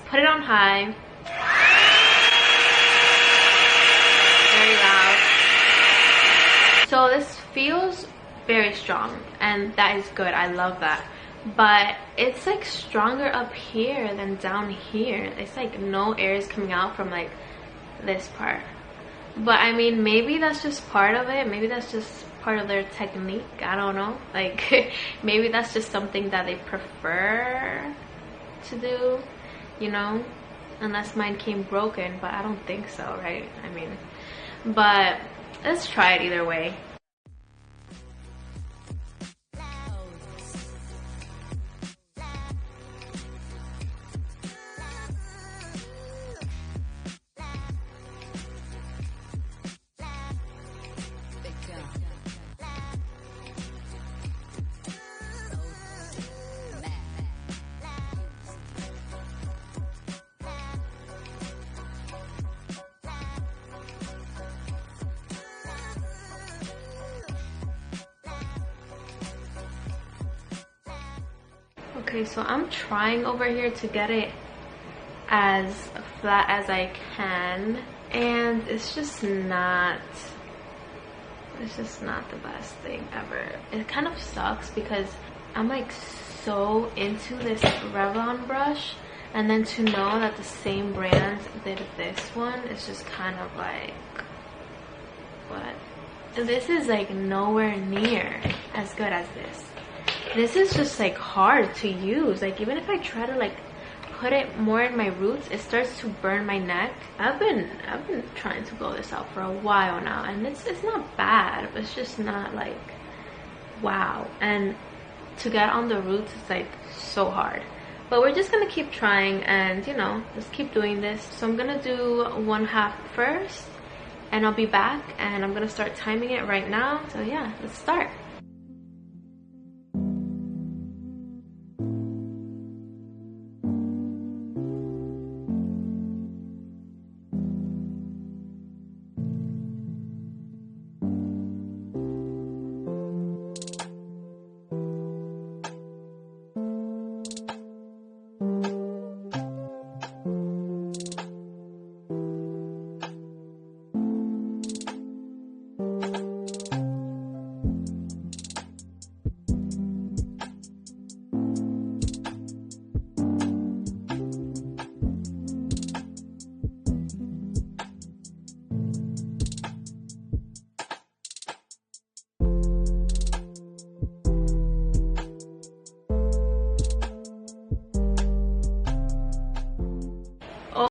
put it on high. Very loud. So this feels very strong, and that is good. I love that. But it's like stronger up here than down here. It's like no air is coming out from like this part. But I mean, maybe that's just part of it. Maybe that's just part of their technique. I don't know. Like maybe that's just something that they prefer to do, you know, unless mine came broken. But I don't think so, right? I mean, but let's try it either way. Okay, so I'm trying over here to get it as flat as I can, and it's just not the best thing ever. It kind of sucks because I'm like so into this Revlon brush, and then to know that the same brand did this one is just kind of like, what? This is like nowhere near as good as this. This is just like hard to use. Like even if I try to like put it more in my roots, it starts to burn my neck. I've been trying to blow this out for a while now, and it's not bad, but it's just not like wow. And to get on the roots is like so hard. But we're just gonna keep trying, and you know, just keep doing this. So I'm gonna do 1/2 first, and I'll be back, and I'm gonna start timing it right now. So yeah, let's start.